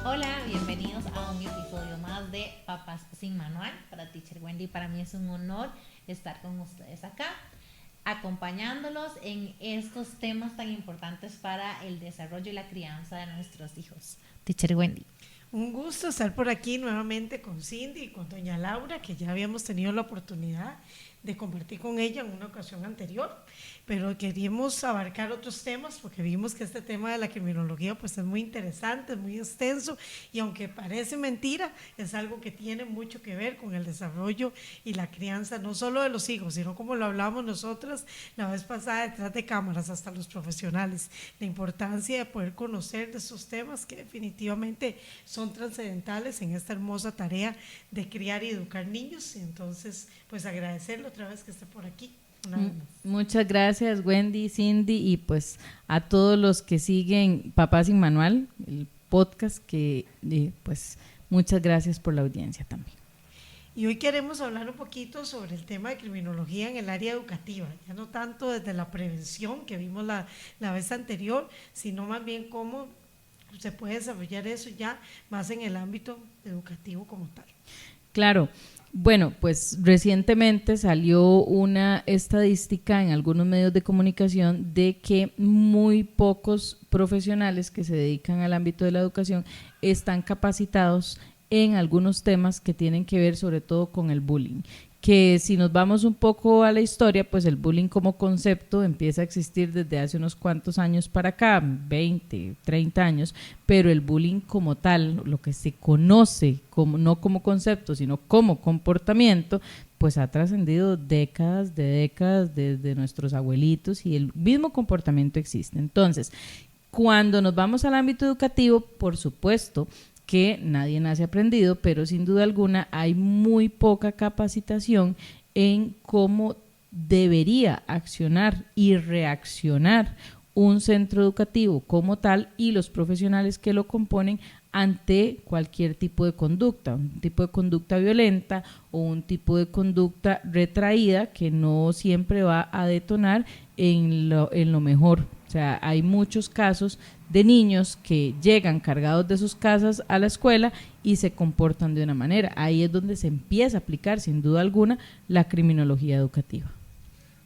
Hola, bienvenidos a un episodio más de Papás sin Manual. Para Teacher Wendy, para mí es un honor estar con ustedes acá, acompañándolos en estos temas tan importantes para el desarrollo y la crianza de nuestros hijos. Teacher Wendy. Un gusto estar por aquí nuevamente con Cindy y con doña Laura, que ya habíamos tenido la oportunidad de compartir con ella en una ocasión anterior, pero queríamos abarcar otros temas porque vimos que este tema de la criminología pues es muy interesante, es muy extenso y aunque parece mentira, es algo que tiene mucho que ver con el desarrollo y la crianza no solo de los hijos, sino como lo hablamos nosotras la vez pasada detrás de cámaras, hasta los profesionales, la importancia de poder conocer de estos temas que definitivamente son trascendentales en esta hermosa tarea de criar y educar niños. Y entonces pues agradecerle otra vez que esté por aquí. Muchas gracias Wendy, Cindy y pues a todos los que siguen Papás sin Manual, el podcast, que pues muchas gracias por la audiencia también. Y hoy queremos hablar un poquito sobre el tema de criminología en el área educativa, ya no tanto desde la prevención que vimos la vez anterior, sino más bien cómo se puede desarrollar eso ya más en el ámbito educativo como tal. Claro. Bueno, pues recientemente salió una estadística en algunos medios de comunicación de que muy pocos profesionales que se dedican al ámbito de la educación están capacitados en algunos temas que tienen que ver sobre todo con el bullying. Que si nos vamos un poco a la historia, pues el bullying como concepto empieza a existir desde hace unos cuantos años para acá, 20, 30 años, pero el bullying como tal, lo que se conoce como, no como concepto, sino como comportamiento, pues ha trascendido décadas desde nuestros abuelitos y el mismo comportamiento existe. Entonces, cuando nos vamos al ámbito educativo, por supuesto, que nadie nace aprendido, pero sin duda alguna hay muy poca capacitación en cómo debería accionar y reaccionar un centro educativo como tal y los profesionales que lo componen ante cualquier tipo de conducta, un tipo de conducta violenta o un tipo de conducta retraída que no siempre va a detonar en lo mejor. O sea, hay muchos casos de niños que llegan cargados de sus casas a la escuela y se comportan de una manera. Ahí es donde se empieza a aplicar, sin duda alguna, la criminología educativa.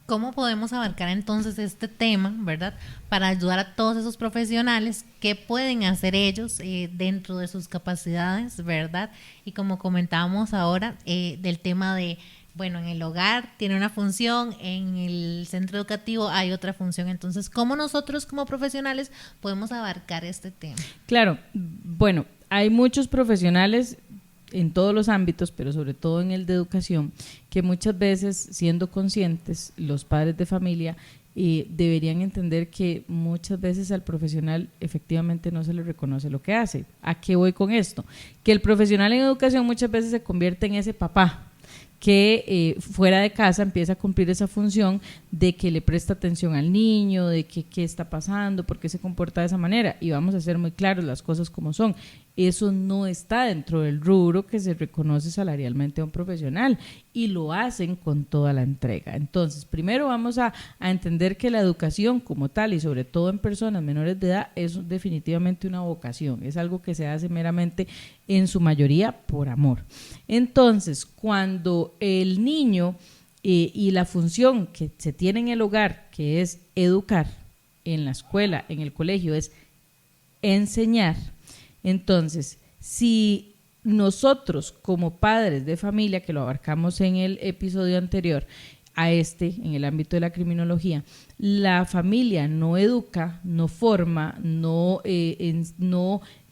¿Cómo podemos abarcar entonces este tema, verdad? Para ayudar a todos esos profesionales, ¿qué pueden hacer ellos dentro de sus capacidades, verdad? Y como comentábamos ahora, del tema de, bueno, en el hogar tiene una función, en el centro educativo hay otra función. Entonces, ¿cómo nosotros como profesionales podemos abarcar este tema? Claro, bueno, hay muchos profesionales en todos los ámbitos, pero sobre todo en el de educación, que muchas veces, siendo conscientes, los padres de familia deberían entender que muchas veces al profesional efectivamente no se le reconoce lo que hace. ¿A qué voy con esto? Que el profesional en educación muchas veces se convierte en ese papá que fuera de casa empieza a cumplir esa función de que le presta atención al niño, de que qué está pasando, por qué se comporta de esa manera, y vamos a ser muy claros las cosas como son. Eso no está dentro del rubro que se reconoce salarialmente a un profesional y lo hacen con toda la entrega. Entonces, primero vamos a entender que la educación como tal y sobre todo en personas menores de edad es definitivamente una vocación, es algo que se hace meramente en su mayoría por amor. Entonces, cuando el niño y la función que se tiene en el hogar, que es educar, en la escuela, en el colegio, es enseñar. Entonces, si nosotros como padres de familia, que lo abarcamos en el episodio anterior, en el ámbito de la criminología, la familia no educa, no forma, no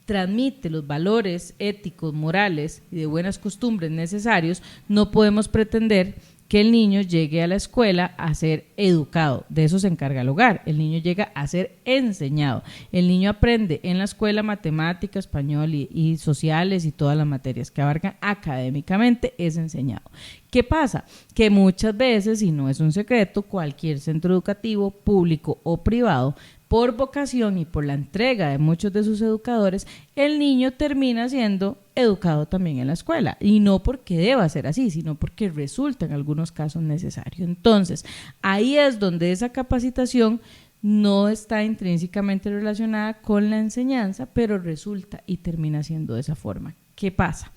transmite los valores éticos, morales y de buenas costumbres necesarios, no podemos pretender que el niño llegue a la escuela a ser educado. De eso se encarga el hogar. El niño llega a ser enseñado. El niño aprende en la escuela matemática, español y sociales y todas las materias que abarcan académicamente, es enseñado. ¿Qué pasa? Que muchas veces, y no es un secreto, cualquier centro educativo, público o privado, por vocación y por la entrega de muchos de sus educadores, el niño termina siendo educado también en la escuela, y no porque deba ser así, sino porque resulta en algunos casos necesario. Entonces, ahí es donde esa capacitación no está intrínsecamente relacionada con la enseñanza, pero resulta y termina siendo de esa forma. ¿Qué pasa?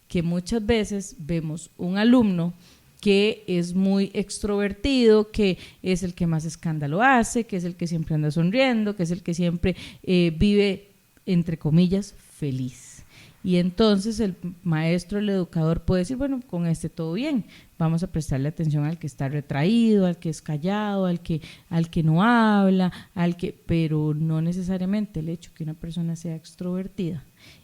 Que muchas veces vemos un alumno que es muy extrovertido, que es el que más escándalo hace, que es el que siempre anda sonriendo, que es el que siempre vive, entre comillas, feliz. Y entonces el maestro, el educador puede decir, bueno, con este todo bien, vamos a prestarle atención al que está retraído, al que es callado, al que no habla, pero no necesariamente el hecho que una persona sea extrovertida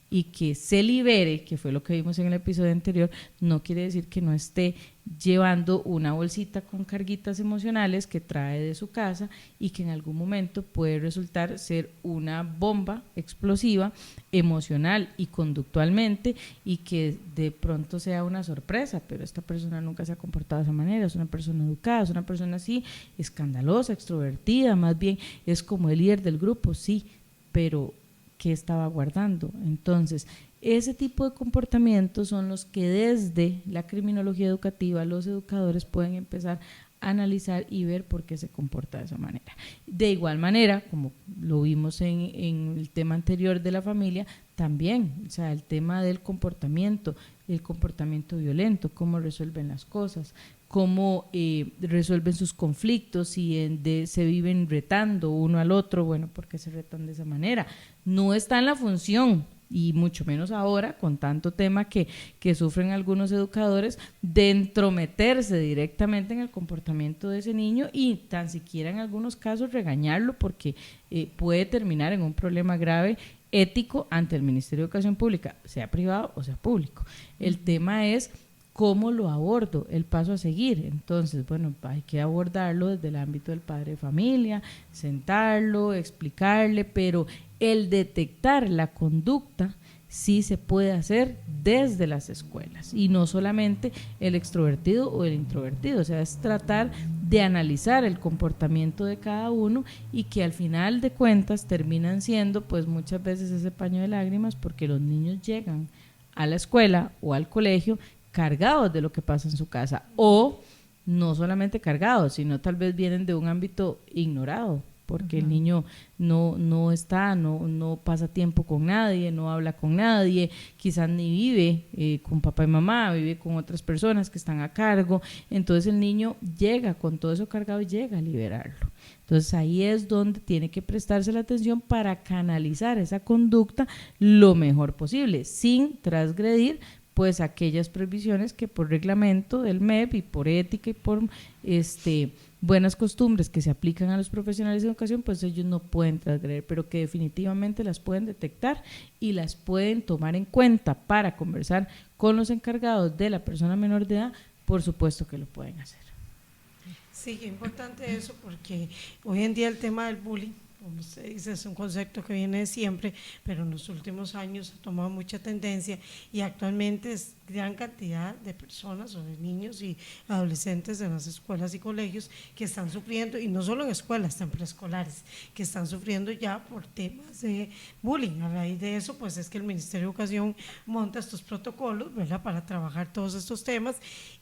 y que se libere, que fue lo que vimos en el episodio anterior, no quiere decir que no esté llevando una bolsita con carguitas emocionales que trae de su casa y que en algún momento puede resultar ser una bomba explosiva emocional y conductualmente, y que de pronto sea una sorpresa, pero esta persona nunca se ha comportado de esa manera, es una persona educada, es una persona así, escandalosa, extrovertida, más bien es como el líder del grupo, sí, pero ¿qué estaba guardando? Entonces, ese tipo de comportamientos son los que desde la criminología educativa los educadores pueden empezar a analizar y ver por qué se comporta de esa manera. De igual manera, como lo vimos en el tema anterior de la familia, también, o sea, el tema del comportamiento, el comportamiento violento, cómo resuelven las cosas, cómo resuelven sus conflictos, si se viven retando uno al otro, bueno, ¿por qué se retan de esa manera? No está en la función, y mucho menos ahora, con tanto tema que sufren algunos educadores, de entrometerse directamente en el comportamiento de ese niño y tan siquiera en algunos casos regañarlo, porque puede terminar en un problema grave ético ante el Ministerio de Educación Pública, sea privado o sea público. El tema es cómo lo abordo, el paso a seguir. Entonces, bueno, hay que abordarlo desde el ámbito del padre de familia, sentarlo, explicarle, pero el detectar la conducta sí se puede hacer desde las escuelas, y no solamente el extrovertido o el introvertido, o sea, es tratar de analizar el comportamiento de cada uno, y que al final de cuentas terminan siendo pues muchas veces ese paño de lágrimas, porque los niños llegan a la escuela o al colegio cargados de lo que pasa en su casa, o no solamente cargados, sino tal vez vienen de un ámbito ignorado, porque el niño no pasa tiempo con nadie, no habla con nadie, quizás ni vive con papá y mamá, vive con otras personas que están a cargo. Entonces el niño llega con todo eso cargado y llega a liberarlo. Entonces ahí es donde tiene que prestarse la atención para canalizar esa conducta lo mejor posible, sin transgredir pues aquellas prohibiciones que por reglamento del MEP y por ética y por buenas costumbres que se aplican a los profesionales de educación, pues ellos no pueden transgredir, pero que definitivamente las pueden detectar y las pueden tomar en cuenta para conversar con los encargados de la persona menor de edad. Por supuesto que lo pueden hacer. Sí, qué importante eso, porque hoy en día el tema del bullying, como usted dice, es un concepto que viene de siempre, pero en los últimos años ha tomado mucha tendencia, y actualmente es gran cantidad de personas o de niños y adolescentes en las escuelas y colegios que están sufriendo, y no solo en escuelas, están preescolares, que están sufriendo ya por temas de bullying. A raíz de eso, pues es que el Ministerio de Educación monta estos protocolos, ¿verdad?, para trabajar todos estos temas,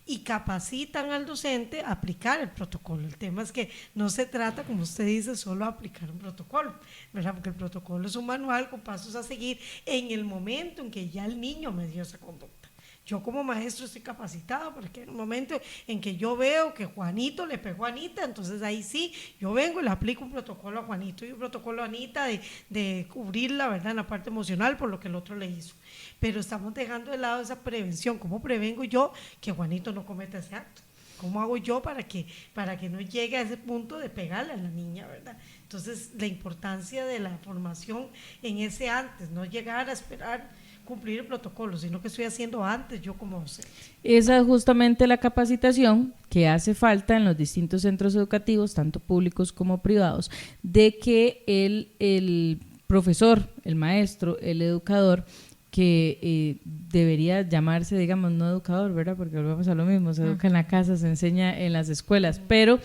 y capacitan al docente a aplicar el protocolo. El tema es que no se trata, como usted dice, solo aplicar un protocolo, ¿verdad?, porque el protocolo es un manual con pasos a seguir en el momento en que ya el niño me dio esa conducta. Yo como maestro estoy capacitado, porque en un momento en que yo veo que Juanito le pegó a Anita, entonces ahí sí, yo vengo y le aplico un protocolo a Juanito y un protocolo a Anita de cubrirla, ¿verdad?, en la parte emocional por lo que el otro le hizo. Pero estamos dejando de lado esa prevención. ¿Cómo prevengo yo que Juanito no cometa ese acto? ¿Cómo hago yo para que no llegue a ese punto de pegarle a la niña, ¿verdad? Entonces, la importancia de la formación en ese antes, no llegar a esperar cumplir el protocolo, sino que estoy haciendo antes yo como docente. Esa es justamente la capacitación que hace falta en los distintos centros educativos, tanto públicos como privados, de que el profesor, el maestro, el educador, que debería llamarse, digamos, no educador, ¿verdad?, porque volvemos a lo mismo, se educa en la casa, se enseña en las escuelas, pero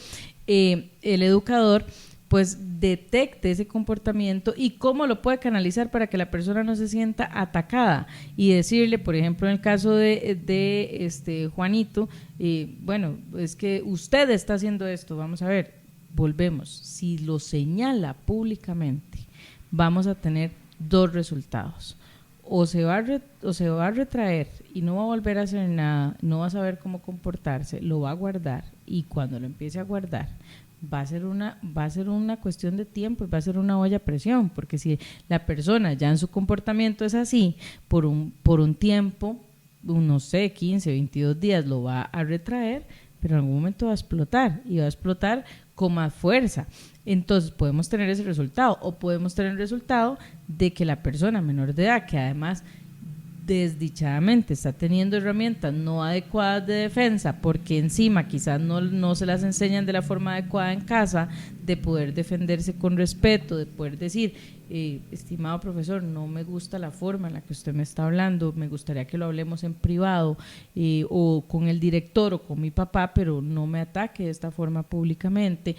el educador pues detecte ese comportamiento y cómo lo puede canalizar para que la persona no se sienta atacada, y decirle, por ejemplo, en el caso de Juanito, bueno, es que usted está haciendo esto, vamos a ver, volvemos, si lo señala públicamente, vamos a tener dos resultados: o se va a retraer y no va a volver a hacer nada, no va a saber cómo comportarse, lo va a guardar, y cuando lo empiece a guardar va a ser una cuestión de tiempo, va a ser una olla a presión, porque si la persona ya en su comportamiento es así, por un tiempo, no sé, 15, 22 días lo va a retraer, pero en algún momento va a explotar, y va a explotar con más fuerza. Entonces podemos tener ese resultado, o podemos tener el resultado de que la persona menor de edad, que además desdichadamente está teniendo herramientas no adecuadas de defensa, porque encima quizás no se las enseñan de la forma adecuada en casa, de poder defenderse con respeto, de poder decir, estimado profesor, no me gusta la forma en la que usted me está hablando, me gustaría que lo hablemos en privado, o con el director o con mi papá, pero no me ataque de esta forma públicamente.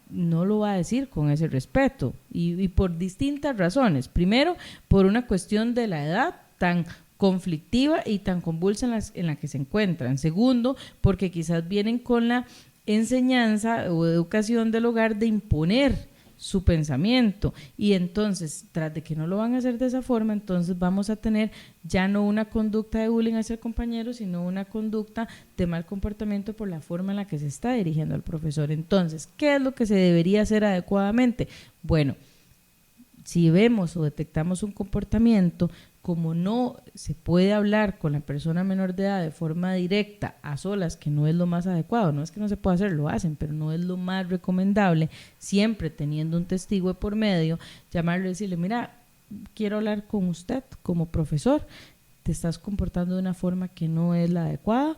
No lo va a decir con ese respeto, y por distintas razones. Primero, por una cuestión de la edad tan conflictiva y tan convulsa en la que se encuentran. Segundo, porque quizás vienen con la enseñanza o educación del hogar de imponer su pensamiento, y entonces, tras de que no lo van a hacer de esa forma, entonces vamos a tener ya no una conducta de bullying hacia el compañero, sino una conducta de mal comportamiento por la forma en la que se está dirigiendo al profesor. Entonces, ¿qué es lo que se debería hacer adecuadamente? Bueno, si vemos o detectamos un comportamiento, como no se puede hablar con la persona menor de edad de forma directa, a solas, que no es lo más adecuado, no es que no se pueda hacer, lo hacen, pero no es lo más recomendable, siempre teniendo un testigo de por medio, llamarlo y decirle, mira, quiero hablar con usted como profesor, te estás comportando de una forma que no es la adecuada,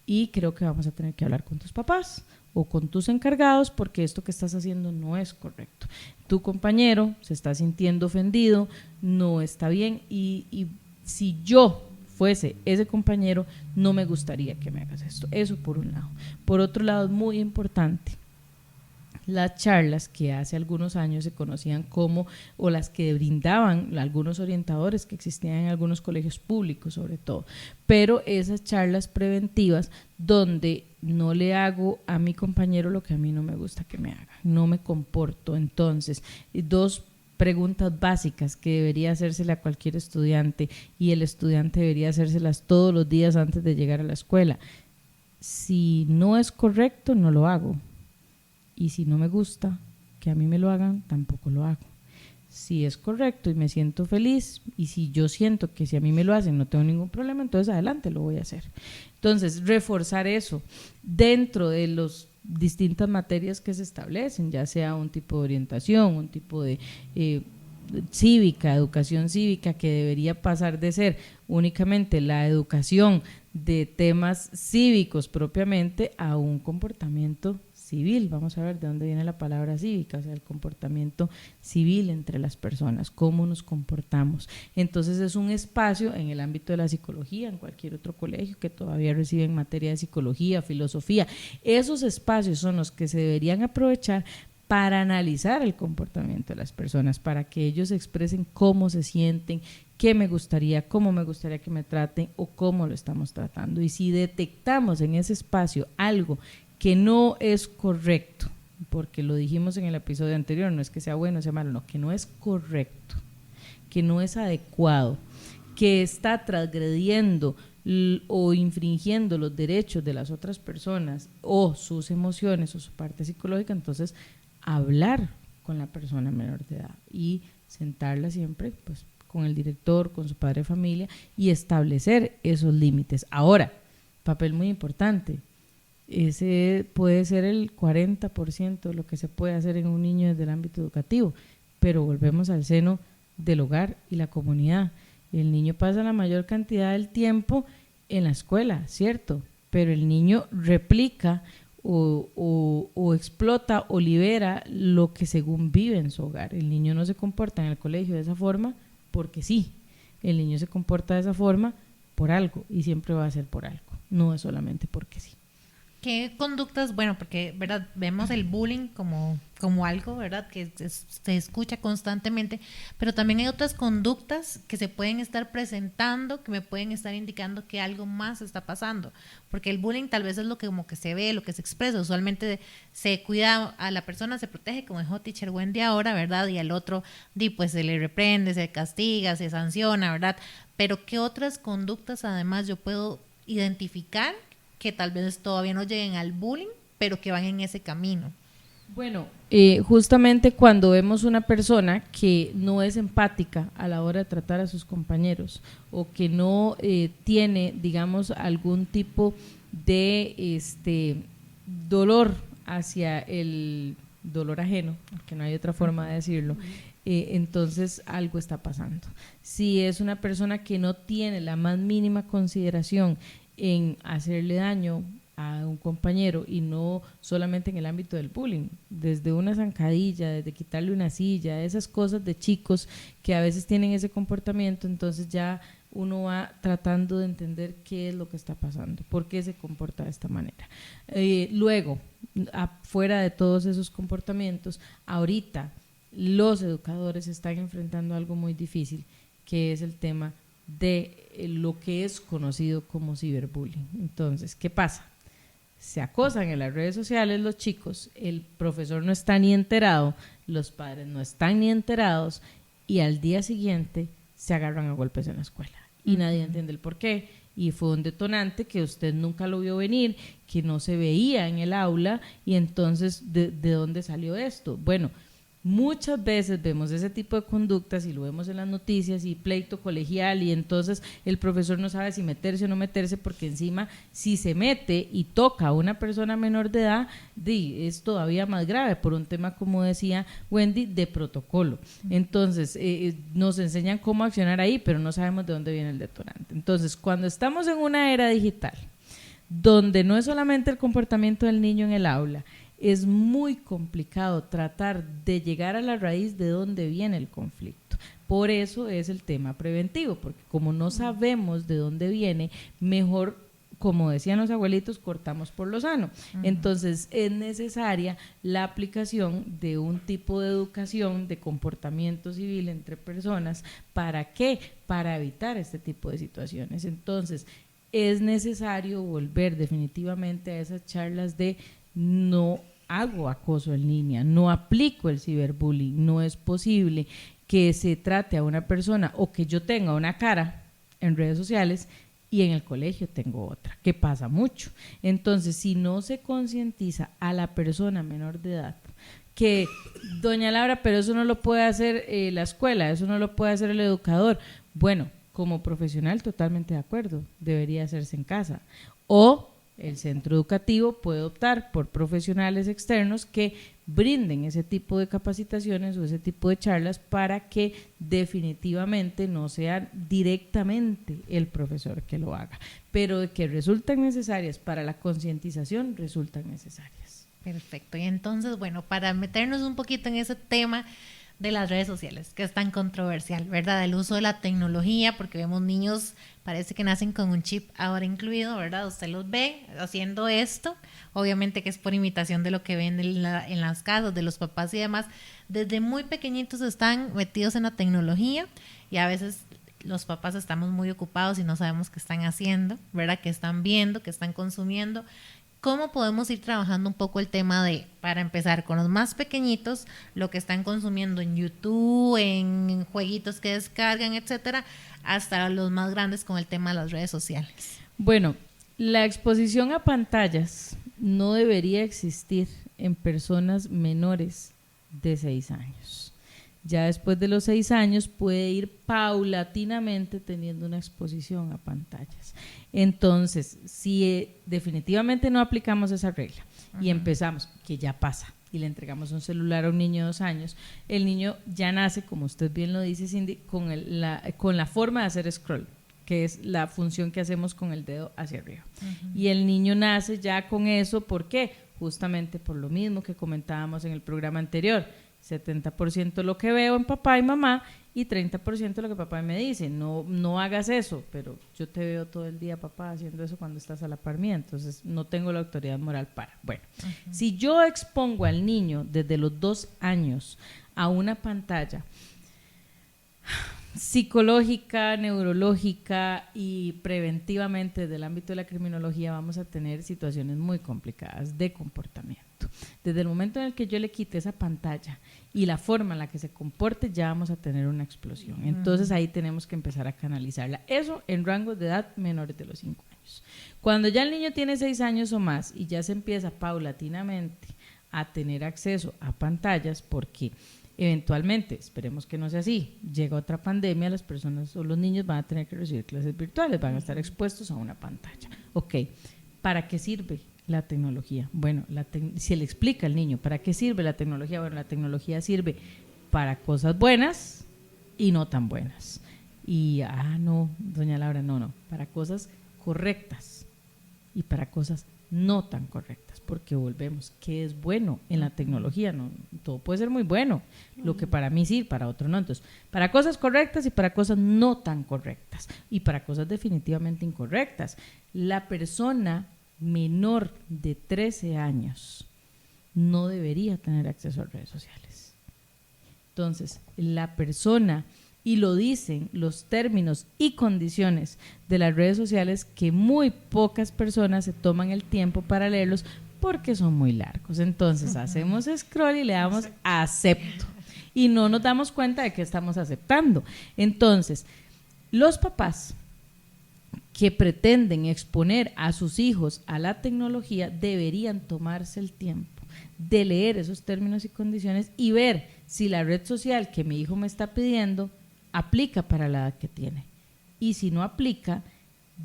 y creo que vamos a tener que hablar con tus papás o con tus encargados, porque esto que estás haciendo no es correcto. Tu compañero se está sintiendo ofendido, no está bien, y si yo fuese ese compañero, no me gustaría que me hagas esto. Eso por un lado. Por otro lado, es muy importante las charlas que hace algunos años se conocían como, o las que brindaban algunos orientadores que existían en algunos colegios públicos sobre todo, pero esas charlas preventivas donde no le hago a mi compañero lo que a mí no me gusta que me haga, no me comporto. Entonces, dos preguntas básicas que debería hacérsele a cualquier estudiante, y el estudiante debería hacérselas todos los días antes de llegar a la escuela: si no es correcto, no lo hago. Y si no me gusta que a mí me lo hagan, tampoco lo hago. Si es correcto y me siento feliz, y si yo siento que si a mí me lo hacen no tengo ningún problema, entonces adelante, lo voy a hacer. Entonces, reforzar eso dentro de las distintas materias que se establecen, ya sea un tipo de orientación, un tipo de cívica, educación cívica, que debería pasar de ser únicamente la educación de temas cívicos propiamente a un comportamiento civil. Vamos a ver de dónde viene la palabra cívica, o sea, el comportamiento civil entre las personas, cómo nos comportamos. Entonces es un espacio en el ámbito de la psicología, en cualquier otro colegio que todavía reciben materia de psicología, filosofía, esos espacios son los que se deberían aprovechar para analizar el comportamiento de las personas, para que ellos expresen cómo se sienten, qué me gustaría, cómo me gustaría que me traten o cómo lo estamos tratando. Y si detectamos en ese espacio algo que no es correcto, porque lo dijimos en el episodio anterior, no es que sea bueno o sea malo, no, que no es correcto, que no es adecuado, que está transgrediendo o infringiendo los derechos de las otras personas o sus emociones o su parte psicológica, entonces hablar con la persona menor de edad y sentarla siempre pues con el director, con su padre de familia, y establecer esos límites. Ahora, papel muy importante, ese puede ser el 40% de lo que se puede hacer en un niño desde el ámbito educativo, pero volvemos al seno del hogar y la comunidad. El niño pasa la mayor cantidad del tiempo en la escuela, ¿cierto? Pero el niño replica o explota o libera lo que según vive en su hogar. El niño no se comporta en el colegio de esa forma porque sí, el niño se comporta de esa forma por algo, y siempre va a ser por algo, no es solamente porque sí. ¿Qué conductas? Bueno, porque, ¿verdad? Vemos el bullying como algo, ¿verdad? Que se escucha constantemente, pero también hay otras conductas que se pueden estar presentando, que me pueden estar indicando que algo más está pasando, porque el bullying tal vez es lo que como que se ve, lo que se expresa, usualmente se cuida a la persona, se protege, como dijo Teacher Wendy ahora, ¿verdad? Y al otro, pues se le reprende, se castiga, se sanciona, ¿verdad? Pero ¿qué otras conductas además yo puedo identificar que tal vez todavía no lleguen al bullying, pero que van en ese camino? Bueno, justamente cuando vemos una persona que no es empática a la hora de tratar a sus compañeros o que no tiene, digamos, algún tipo de dolor hacia el dolor ajeno, que no hay otra forma de decirlo, entonces algo está pasando. Si es una persona que no tiene la más mínima consideración en hacerle daño a un compañero, y no solamente en el ámbito del bullying, desde una zancadilla, desde quitarle una silla, esas cosas de chicos que a veces tienen ese comportamiento, entonces ya uno va tratando de entender qué es lo que está pasando, por qué se comporta de esta manera. Luego, afuera de todos esos comportamientos, ahorita los educadores están enfrentando algo muy difícil, que es el tema de lo que es conocido como ciberbullying. Entonces, ¿qué pasa? Se acosan en las redes sociales los chicos, el profesor no está ni enterado, los padres no están ni enterados, y al día siguiente se agarran a golpes en la escuela y nadie entiende el por qué, y fue un detonante que usted nunca lo vio venir, que no se veía en el aula, y entonces ¿de dónde salió esto? Bueno, muchas veces vemos ese tipo de conductas y lo vemos en las noticias, y pleito colegial, y entonces el profesor no sabe si meterse o no meterse, porque encima si se mete y toca a una persona menor de edad, es todavía más grave por un tema, como decía Wendy, de protocolo. Entonces nos enseñan cómo accionar ahí, pero no sabemos de dónde viene el detonante. Entonces, cuando estamos en una era digital, donde no es solamente el comportamiento del niño en el aula, es muy complicado tratar de llegar a la raíz de dónde viene el conflicto. Por eso es el tema preventivo, porque como no sabemos de dónde viene, mejor, como decían los abuelitos, cortamos por lo sano. Entonces es necesaria la aplicación de un tipo de educación de comportamiento civil entre personas. ¿Para qué? Para evitar este tipo de situaciones. Entonces es necesario volver definitivamente a esas charlas de no hago acoso en línea, no aplico el ciberbullying, no es posible que se trate a una persona o que yo tenga una cara en redes sociales y en el colegio tengo otra, que pasa mucho. Entonces, si no se concientiza a la persona menor de edad, que doña Laura, pero eso no lo puede hacer la escuela, eso no lo puede hacer el educador. Bueno, como profesional totalmente de acuerdo, debería hacerse en casa. O el centro educativo puede optar por profesionales externos que brinden ese tipo de capacitaciones o ese tipo de charlas para que definitivamente no sea directamente el profesor que lo haga, pero de que resultan necesarias para la concientización, resultan necesarias. Perfecto. Y entonces, bueno, para meternos un poquito en ese tema de las redes sociales, que es tan controversial, ¿verdad? El uso de la tecnología, porque vemos niños, parece que nacen con un chip ahora incluido, ¿verdad? Usted los ve haciendo esto, obviamente que es por imitación de lo que ven en las casas, de los papás y demás. Desde muy pequeñitos están metidos en la tecnología, y a veces los papás estamos muy ocupados y no sabemos qué están haciendo, ¿verdad? Qué están viendo, qué están consumiendo. ¿Cómo podemos ir trabajando un poco el tema de, para empezar, con los más pequeñitos, lo que están consumiendo en YouTube, en jueguitos que descargan, etcétera, hasta los más grandes con el tema de las redes sociales? Bueno, la exposición a pantallas no debería existir en personas menores de 6 años. Ya después de los 6 años puede ir paulatinamente teniendo una exposición a pantallas. Entonces, si definitivamente no aplicamos esa regla y empezamos, que ya pasa, y le entregamos un celular a un niño de 2 años, el niño ya nace, como usted bien lo dice, Cindy, con la forma de hacer scroll, que es la función que hacemos con el dedo hacia arriba. Y el niño nace ya con eso. ¿Por qué? Justamente por lo mismo que comentábamos en el programa anterior. 70% lo que veo en papá y mamá, y 30% lo que papá me dice, no hagas eso, pero yo te veo todo el día, papá, haciendo eso cuando estás a la par mía, entonces no tengo la autoridad moral para. Bueno, si yo expongo al niño desde los 2 años a una pantalla psicológica, neurológica y preventivamente del ámbito de la criminología, vamos a tener situaciones muy complicadas de comportamiento. Desde el momento en el que yo le quite esa pantalla y la forma en la que se comporte, ya vamos a tener una explosión. Entonces ahí tenemos que empezar a canalizarla. Eso en rangos de edad menores de los 5 años. Cuando ya el niño tiene 6 años o más y ya se empieza paulatinamente a tener acceso a pantallas, porque eventualmente, esperemos que no sea así, llega otra pandemia, las personas o los niños van a tener que recibir clases virtuales, van a estar expuestos a una pantalla. Ok, ¿para qué sirve la tecnología? Bueno, se le explica al niño, ¿para qué sirve la tecnología? Bueno, la tecnología sirve para cosas buenas y no tan buenas. Y, no, doña Laura, no, para cosas correctas y para cosas no tan correctas, porque volvemos, ¿qué es bueno en la tecnología? No, todo puede ser muy bueno, lo que para mí sí, para otro no. Entonces, para cosas correctas y para cosas no tan correctas y para cosas definitivamente incorrectas. La persona menor de 13 años no debería tener acceso a redes sociales. Entonces, la persona, y lo dicen los términos y condiciones de las redes sociales, que muy pocas personas se toman el tiempo para leerlos porque son muy largos. Entonces hacemos scroll y le damos acepto y no nos damos cuenta de que estamos aceptando. Entonces, los papás que pretenden exponer a sus hijos a la tecnología deberían tomarse el tiempo de leer esos términos y condiciones y ver si la red social que mi hijo me está pidiendo aplica para la edad que tiene. Y si no aplica,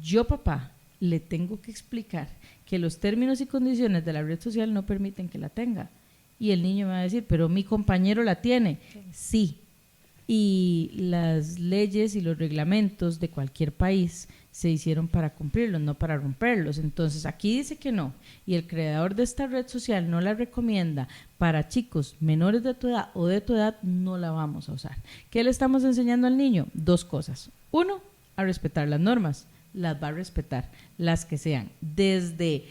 yo, papá, le tengo que explicar que los términos y condiciones de la red social no permiten que la tenga. Y el niño me va a decir, pero mi compañero la tiene. Sí. Y las leyes y los reglamentos de cualquier país se hicieron para cumplirlos, no para romperlos. Entonces aquí dice que no, y el creador de esta red social no la recomienda para chicos menores de tu edad o de tu edad, no la vamos a usar. ¿Qué le estamos enseñando al niño? 2 cosas. 1, a respetar las normas. Las va a respetar, las que sean, desde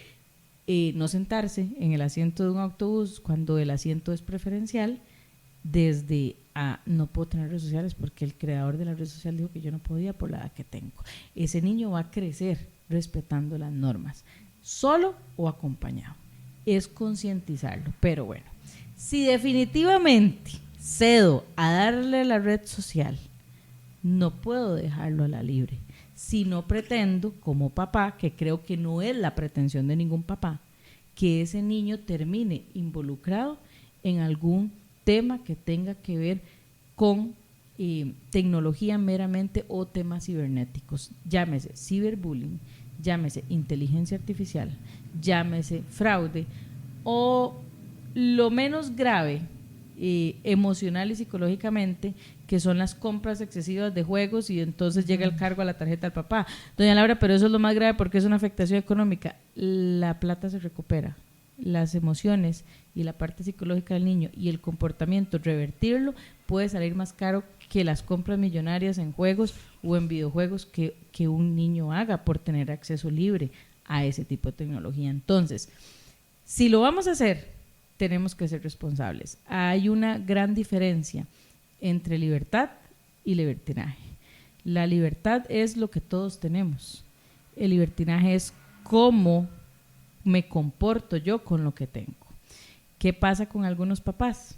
no sentarse en el asiento de un autobús cuando el asiento es preferencial, desde no puedo tener redes sociales porque el creador de la red social dijo que yo no podía por la edad que tengo. Ese niño va a crecer respetando las normas, solo o acompañado. Es concientizarlo. Pero bueno, si definitivamente cedo a darle la red social, no puedo dejarlo a la libre. Si no pretendo, como papá, que creo que no es la pretensión de ningún papá, que ese niño termine involucrado en algún tema que tenga que ver con tecnología meramente o temas cibernéticos, llámese ciberbullying, llámese inteligencia artificial, llámese fraude o lo menos grave emocional y psicológicamente, que son las compras excesivas de juegos y entonces llega el cargo a la tarjeta del papá. Doña Laura, pero eso es lo más grave porque es una afectación económica. La plata se recupera, las emociones y la parte psicológica del niño y el comportamiento, revertirlo puede salir más caro que las compras millonarias en juegos o en videojuegos que un niño haga por tener acceso libre a ese tipo de tecnología. Entonces, si lo vamos a hacer, tenemos que ser responsables. Hay una gran diferencia entre libertad y libertinaje. La libertad es lo que todos tenemos. El libertinaje es cómo me comporto yo con lo que tengo. ¿Qué pasa con algunos papás?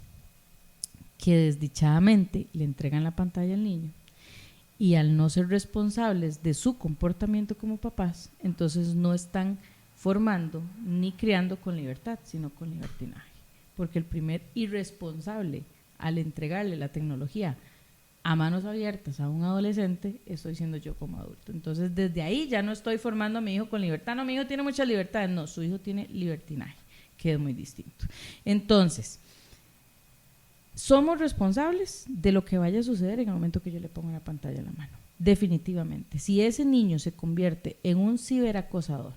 Que desdichadamente le entregan la pantalla al niño y al no ser responsables de su comportamiento como papás, entonces no están formando ni criando con libertad, sino con libertinaje. Porque el primer irresponsable al entregarle la tecnología a manos abiertas a un adolescente, estoy siendo yo como adulto. Entonces, desde ahí ya no estoy formando a mi hijo con libertad. No, mi hijo tiene muchas libertades. No, su hijo tiene libertinaje, que es muy distinto. Entonces, somos responsables de lo que vaya a suceder en el momento que yo le ponga la pantalla en la mano. Definitivamente. Si ese niño se convierte en un ciberacosador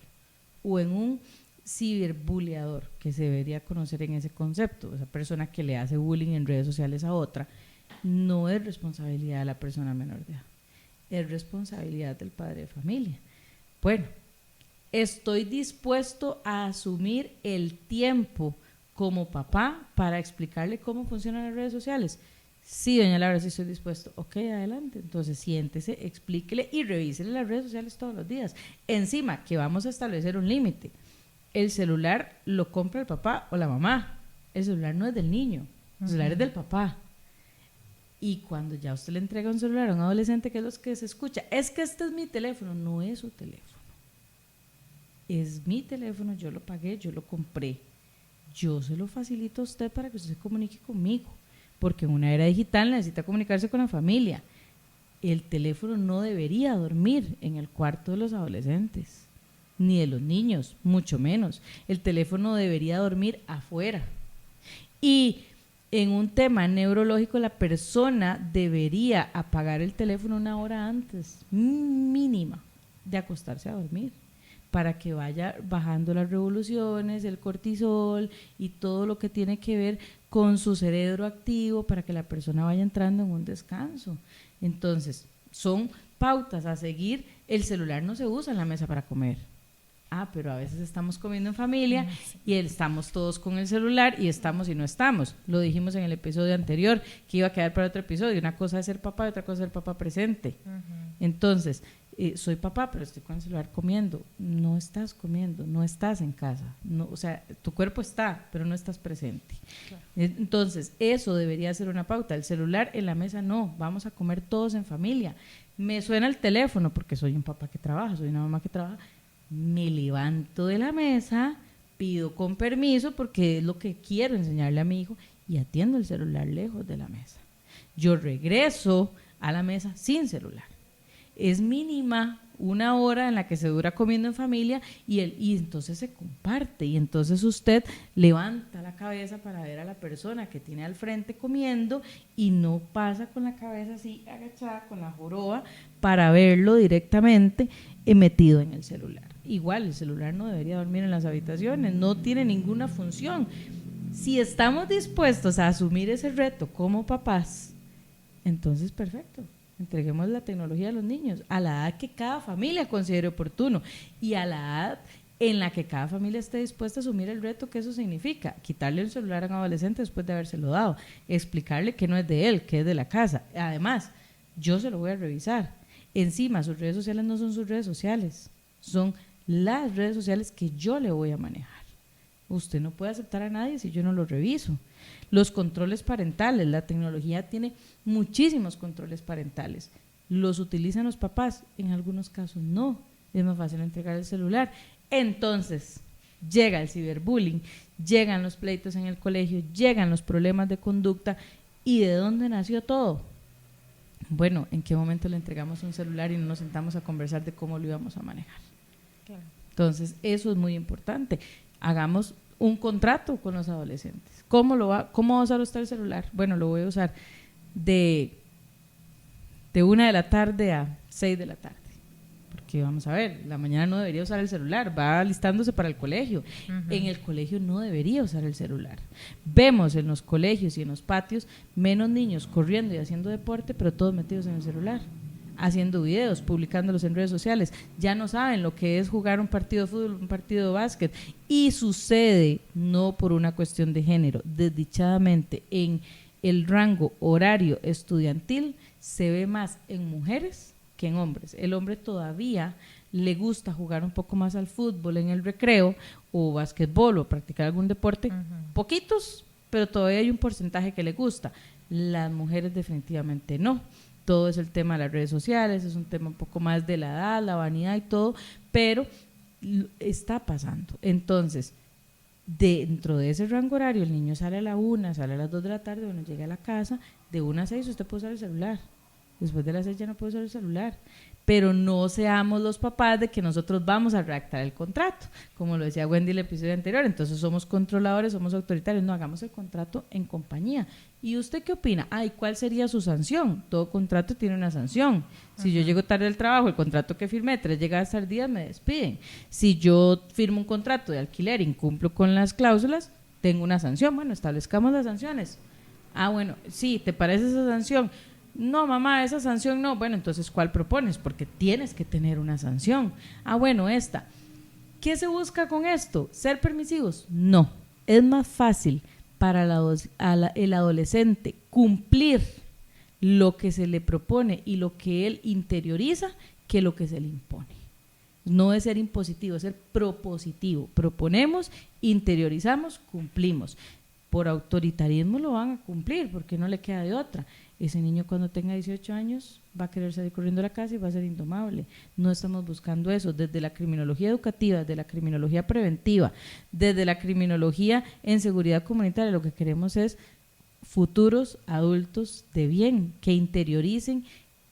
o en un ciberbulleador, que se debería conocer en ese concepto, esa persona que le hace bullying en redes sociales a otra, no es responsabilidad de la persona menor de edad, es responsabilidad del padre de familia. Bueno, estoy dispuesto a asumir el tiempo como papá para explicarle cómo funcionan las redes sociales. Sí, doña Laura, sí estoy dispuesto. Ok, adelante. Entonces siéntese, explíquele y revísele las redes sociales todos los días. Encima, que vamos a establecer un límite. El celular lo compra el papá o la mamá. El celular no es del niño, el celular es del papá. Y cuando ya usted le entrega un celular a un adolescente, que es lo que se escucha, es que este es mi teléfono, no es su teléfono. Es mi teléfono, yo lo pagué, yo lo compré. Yo se lo facilito a usted para que usted se comunique conmigo, porque en una era digital necesita comunicarse con la familia. El teléfono no debería dormir en el cuarto de los adolescentes, ni de los niños, mucho menos. El teléfono debería dormir afuera. Y en un tema neurológico, la persona debería apagar el teléfono 1 hora antes, mínima, de acostarse a dormir, para que vaya bajando las revoluciones, el cortisol y todo lo que tiene que ver con su cerebro activo, para que la persona vaya entrando en un descanso. Entonces, son pautas a seguir. El celular no se usa en la mesa para comer. Pero a veces estamos comiendo en familia y estamos todos con el celular y estamos y no estamos. Lo dijimos en el episodio anterior, que iba a quedar para otro episodio. Una cosa es ser papá y otra cosa es ser papá presente. Entonces, soy papá, pero estoy con el celular comiendo. No estás comiendo, no estás en casa. No, o sea, tu cuerpo está, pero no estás presente. Claro. Entonces, eso debería ser una pauta. El celular en la mesa no, vamos a comer todos en familia. Me suena el teléfono porque soy un papá que trabaja, soy una mamá que trabaja. Me levanto de la mesa, pido con permiso porque es lo que quiero enseñarle a mi hijo y atiendo el celular lejos de la mesa. Yo regreso a la mesa sin celular. Es mínima 1 hora en la que se dura comiendo en familia y entonces se comparte y entonces usted levanta la cabeza para ver a la persona que tiene al frente comiendo y no pasa con la cabeza así agachada con la joroba para verlo directamente metido en el celular. Igual el celular no debería dormir en las habitaciones, no tiene ninguna función. Si estamos dispuestos a asumir ese reto como papás, entonces perfecto. Entreguemos la tecnología a los niños a la edad que cada familia considere oportuno y a la edad en la que cada familia esté dispuesta a asumir el reto que eso significa. Quitarle el celular a un adolescente después de habérselo dado, explicarle que no es de él, que es de la casa. Además, yo se lo voy a revisar. Encima, sus redes sociales no son sus redes sociales, son las redes sociales que yo le voy a manejar. Usted no puede aceptar a nadie si yo no lo reviso. Los controles parentales, la tecnología tiene muchísimos controles parentales. ¿Los utilizan los papás? En algunos casos no, es más fácil entregar el celular. Entonces, llega el ciberbullying, llegan los pleitos en el colegio, llegan los problemas de conducta. ¿Y de dónde nació todo? Bueno, ¿en qué momento le entregamos un celular y no nos sentamos a conversar de cómo lo íbamos a manejar? Claro. Entonces, eso es muy importante. Hagamos un contrato con los adolescentes. ¿Cómo va a usar usted el celular? Bueno, lo voy a usar de 1 de la tarde a 6 de la tarde. Porque vamos a ver, la mañana no debería usar el celular, va alistándose para el colegio. En el colegio no debería usar el celular. Vemos en los colegios y en los patios menos niños corriendo y haciendo deporte, pero todos metidos en el celular, haciendo videos, publicándolos en redes sociales. Ya no saben lo que es jugar un partido de fútbol, un partido de básquet. Y sucede, no por una cuestión de género, desdichadamente en el rango horario estudiantil se ve más en mujeres que en hombres. El hombre todavía le gusta jugar un poco más al fútbol en el recreo o básquetbol o practicar algún deporte, poquitos, pero todavía hay un porcentaje que le gusta. Las mujeres definitivamente no. Todo es el tema de las redes sociales, es un tema un poco más de la edad, la vanidad y todo, pero está pasando. Entonces, dentro de ese rango horario, el niño sale a la 1, sale a las 2 de la tarde, bueno, llega a la casa, de 1 a 6 usted puede usar el celular. Después de las 6 ya no puede usar el celular, pero no seamos los papás de que nosotros vamos a redactar el contrato, como lo decía Wendy en el episodio anterior. Entonces somos controladores, somos autoritarios. No, hagamos el contrato en compañía. ¿Y usted qué opina? ¿Y cuál sería su sanción? Todo contrato tiene una sanción. Si yo llego tarde al trabajo, el contrato que firmé 3 llegadas tardías, me despiden. Si yo firmo un contrato de alquiler e incumplo con las cláusulas, tengo una sanción. Bueno, establezcamos las sanciones. Ah, bueno, sí, ¿te parece esa sanción? No, mamá, esa sanción no. Bueno, entonces, ¿cuál propones? Porque tienes que tener una sanción. Ah, bueno, esta. ¿Qué se busca con esto? ¿Ser permisivos? No. Es más fácil para el adolescente cumplir lo que se le propone y lo que él interioriza que lo que se le impone. No es ser impositivo, es ser propositivo. Proponemos, interiorizamos, cumplimos. Por autoritarismo lo van a cumplir porque no le queda de otra. Ese niño cuando tenga 18 años va a querer salir corriendo a la casa y va a ser indomable. No estamos buscando eso. Desde la criminología educativa, desde la criminología preventiva, desde la criminología en seguridad comunitaria, lo que queremos es futuros adultos de bien, que interioricen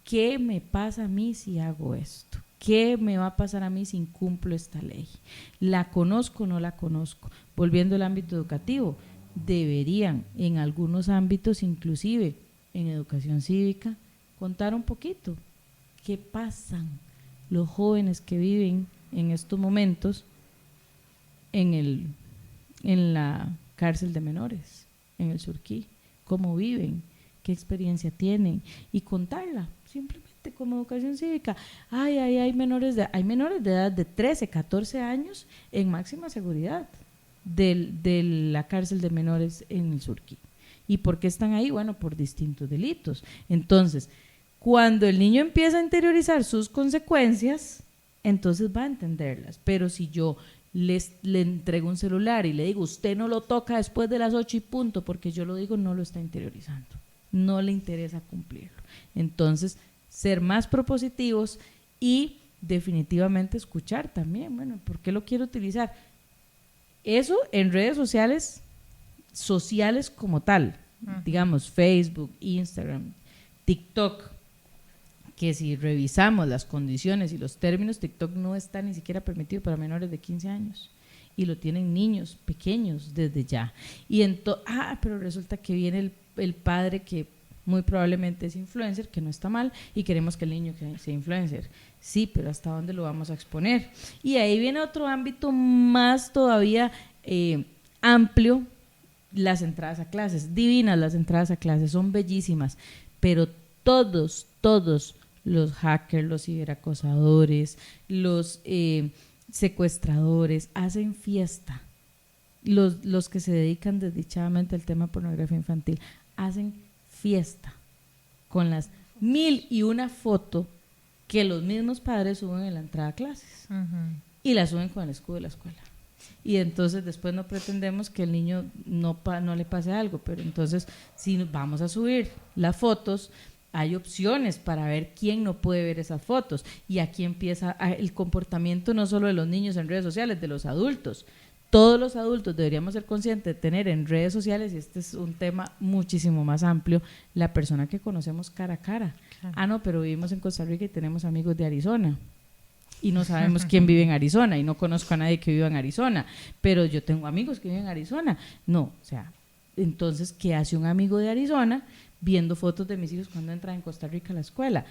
qué me pasa a mí si hago esto, qué me va a pasar a mí si incumplo esta ley, la conozco o no la conozco. Volviendo al ámbito educativo, deberían en algunos ámbitos, inclusive en educación cívica, contar un poquito qué pasan los jóvenes que viven en estos momentos en la cárcel de menores, en el Surquí, cómo viven, qué experiencia tienen y contarla simplemente como educación cívica. Hay menores de edad de 13, 14 años en máxima seguridad de la cárcel de menores en el Surquí. ¿Y por qué están ahí? Bueno, por distintos delitos. Entonces, cuando el niño empieza a interiorizar sus consecuencias, entonces va a entenderlas. Pero si yo le entrego un celular y le digo, usted no lo toca después de las 8 y punto, porque yo lo digo, no lo está interiorizando, no le interesa cumplirlo. Entonces, ser más propositivos y definitivamente escuchar también. Bueno, ¿por qué lo quiero utilizar? Eso en redes sociales como tal, digamos Facebook, Instagram, TikTok, que si revisamos las condiciones y los términos, TikTok no está ni siquiera permitido para menores de 15 años y lo tienen niños pequeños desde ya. Y pero resulta que viene el padre que muy probablemente es influencer, que no está mal, y queremos que el niño sea influencer. Sí, pero ¿hasta dónde lo vamos a exponer? Y ahí viene otro ámbito más todavía amplio, las entradas a clases. Divinas las entradas a clases, son bellísimas, pero todos los hackers, los ciberacosadores, los secuestradores hacen fiesta. Los que se dedican desdichadamente al tema pornografía infantil hacen fiesta con las 1001 fotos que los mismos padres suben en la entrada a clases y la suben con el escudo de la escuela. Y entonces después no pretendemos que el niño no le pase algo, pero entonces si vamos a subir las fotos, hay opciones para ver quién no puede ver esas fotos, y aquí empieza el comportamiento no solo de los niños en redes sociales, de los adultos. Todos los adultos deberíamos ser conscientes de tener en redes sociales, y este es un tema muchísimo más amplio, la persona que conocemos cara a cara. Claro. No, pero vivimos en Costa Rica y tenemos amigos de Arizona y no sabemos quién vive en Arizona, y no conozco a nadie que viva en Arizona, pero yo tengo amigos que viven en Arizona. No, o sea, entonces, ¿qué hace un amigo de Arizona viendo fotos de mis hijos cuando entran en Costa Rica a la escuela?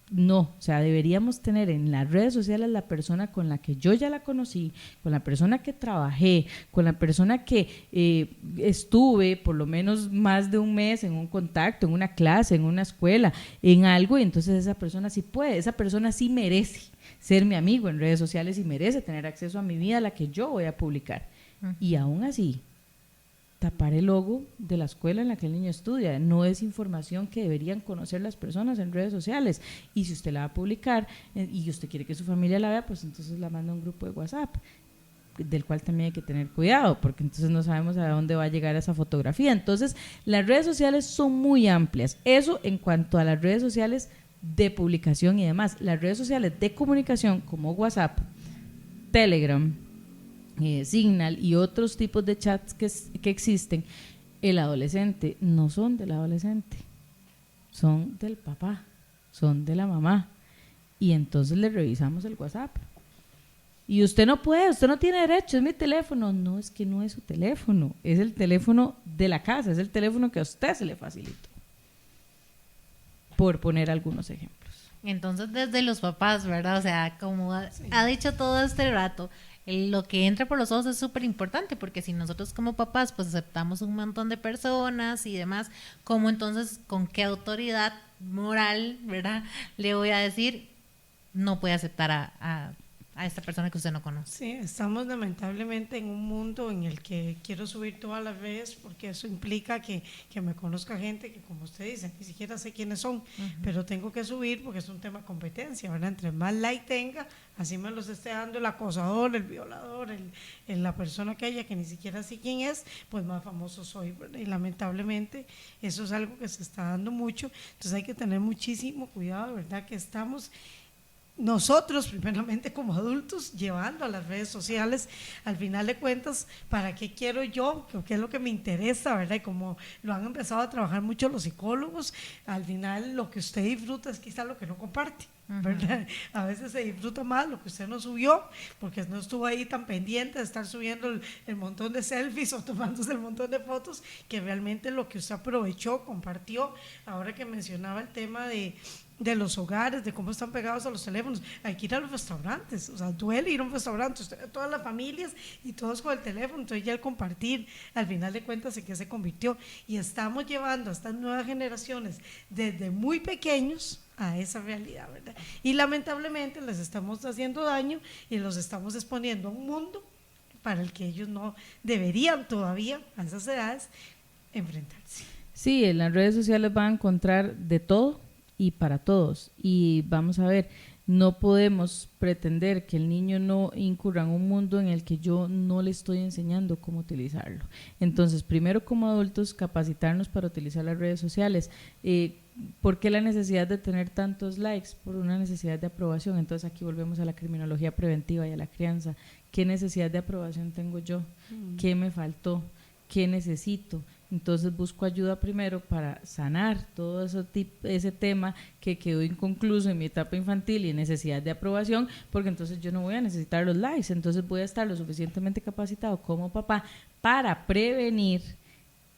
No, o sea, deberíamos tener en las redes sociales la persona con la que yo ya la conocí, con la persona que trabajé, con la persona que estuve por lo menos más de un mes en un contacto, en una clase, en una escuela, en algo, y entonces esa persona sí puede, esa persona sí merece ser mi amigo en redes sociales y merece tener acceso a mi vida, a la que yo voy a publicar. Y aún así, tapar el logo de la escuela en la que el niño estudia no es información que deberían conocer las personas en redes sociales. Y si usted la va a publicar y usted quiere que su familia la vea, pues entonces la manda a un grupo de WhatsApp, del cual también hay que tener cuidado, porque entonces no sabemos a dónde va a llegar esa fotografía. Entonces, las redes sociales son muy amplias. Eso en cuanto a las redes sociales de publicación y demás. Las redes sociales de comunicación como WhatsApp, Telegram, Signal y otros tipos de chats que existen, el adolescente no son del adolescente, son del papá, son de la mamá, y entonces le revisamos el WhatsApp y usted no puede, usted no tiene derecho, es mi teléfono. No, es que no es su teléfono, es el teléfono de la casa, es el teléfono que a usted se le facilitó, por poner algunos ejemplos. Entonces, desde los papás, ¿verdad? O sea, como ha dicho todo este rato, lo que entra por los ojos es súper importante, porque si nosotros como papás pues aceptamos un montón de personas y demás, ¿cómo entonces, con qué autoridad moral, verdad, le voy a decir no puede aceptar a esta persona que usted no conoce? Sí, estamos lamentablemente en un mundo en el que quiero subir todas las redes porque eso implica que me conozca gente que, como usted dice, ni siquiera sé quiénes son, pero tengo que subir porque es un tema de competencia, ¿verdad? Entre más like tenga, así me los esté dando el acosador, el violador, la persona que haya que ni siquiera sé quién es, pues más famoso soy, ¿verdad? Y lamentablemente eso es algo que se está dando mucho, entonces hay que tener muchísimo cuidado, ¿verdad? Que estamos nosotros primeramente como adultos llevando a las redes sociales, al final de cuentas, ¿para qué quiero yo? ¿Qué es lo que me interesa, verdad? Y como lo han empezado a trabajar mucho los psicólogos, al final lo que usted disfruta es quizá lo que no comparte, ¿verdad? A veces se disfruta más lo que usted no subió, porque no estuvo ahí tan pendiente de estar subiendo el montón de selfies o tomándose el montón de fotos, que realmente lo que usted aprovechó, compartió. Ahora que mencionaba el tema de los hogares, de cómo están pegados a los teléfonos, hay que ir a los restaurantes, o sea, duele ir a un restaurante, usted, todas las familias y todos con el teléfono, entonces ya el compartir, al final de cuentas, ¿en qué se convirtió? Y estamos llevando a estas nuevas generaciones desde muy pequeños a esa realidad, ¿verdad? Y lamentablemente les estamos haciendo daño y los estamos exponiendo a un mundo para el que ellos no deberían todavía, a esas edades, enfrentarse. Sí, en las redes sociales van a encontrar de todo y para todos, y vamos a ver, no podemos pretender que el niño no incurra en un mundo en el que yo no le estoy enseñando cómo utilizarlo. Entonces, primero como adultos, capacitarnos para utilizar las redes sociales. ¿Por qué la necesidad de tener tantos likes? Por una necesidad de aprobación. Entonces aquí volvemos a la criminología preventiva y a la crianza. ¿Qué necesidad de aprobación tengo yo? ¿Qué me faltó? ¿Qué necesito? Entonces busco ayuda primero para sanar todo ese tema que quedó inconcluso en mi etapa infantil y necesidad de aprobación, porque entonces yo no voy a necesitar los likes, entonces voy a estar lo suficientemente capacitado como papá para prevenir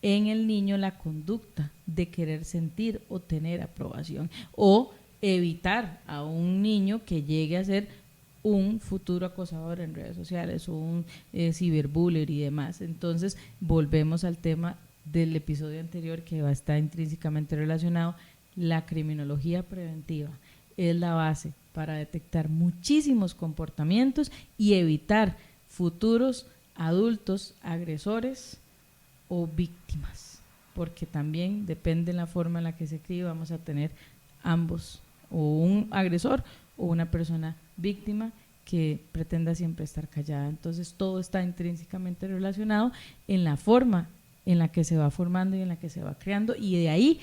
en el niño la conducta de querer sentir o tener aprobación, o evitar a un niño que llegue a ser un futuro acosador en redes sociales o un ciberbullying y demás. Entonces volvemos al tema del episodio anterior que va a estar intrínsecamente relacionado. La criminología preventiva es la base para detectar muchísimos comportamientos y evitar futuros adultos agresores o víctimas, porque también depende de la forma en la que se críe, vamos a tener ambos, o un agresor o una persona víctima que pretenda siempre estar callada. Entonces todo está intrínsecamente relacionado en la forma en la que se va formando y en la que se va creando, y de ahí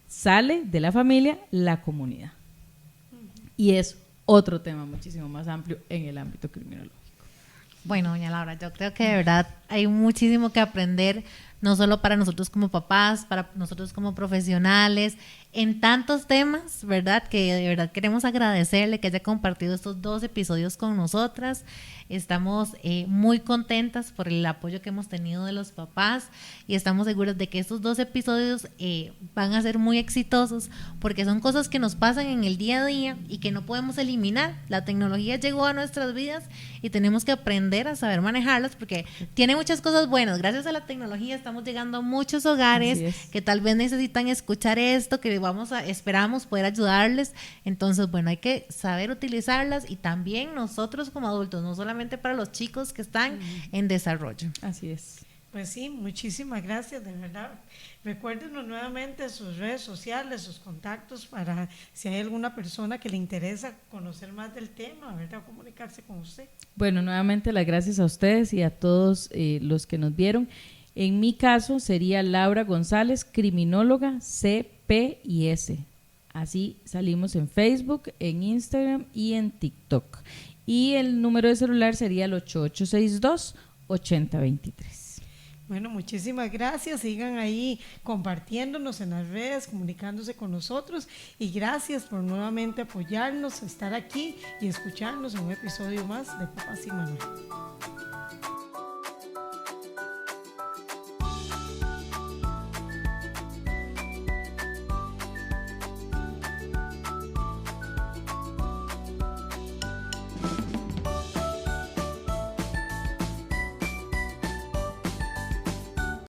sale de la familia la comunidad. Y es otro tema muchísimo más amplio en el ámbito criminológico. Bueno, doña Laura, yo creo que de verdad hay muchísimo que aprender, no solo para nosotros como papás, para nosotros como profesionales, en tantos temas, ¿verdad? Que de verdad queremos agradecerle que haya compartido estos 2 episodios con nosotras. Estamos muy contentas por el apoyo que hemos tenido de los papás y estamos seguros de que estos 2 episodios van a ser muy exitosos, porque son cosas que nos pasan en el día a día y que no podemos eliminar. La tecnología llegó a nuestras vidas y tenemos que aprender a saber manejarlas, porque tiene muchas cosas buenas. Gracias a la tecnología estamos llegando a muchos hogares que tal vez necesitan escuchar esto, que esperamos poder ayudarles. Entonces, bueno, hay que saber utilizarlas, y también nosotros como adultos, no solamente para los chicos que están en desarrollo. Así es. Pues sí, muchísimas gracias, de verdad. Recuérdenos nuevamente sus redes sociales, sus contactos, para si hay alguna persona que le interesa conocer más del tema, ¿verdad? Comunicarse con usted. Bueno, nuevamente las gracias a ustedes y a todos los que nos vieron. En mi caso sería Laura González, criminóloga CPIS. Así salimos en Facebook, en Instagram y en TikTok. Y el número de celular sería el 8862-8023. Bueno, muchísimas gracias. Sigan ahí compartiéndonos en las redes, comunicándose con nosotros, y gracias por nuevamente apoyarnos, estar aquí y escucharnos en un episodio más de Papás y Mamá.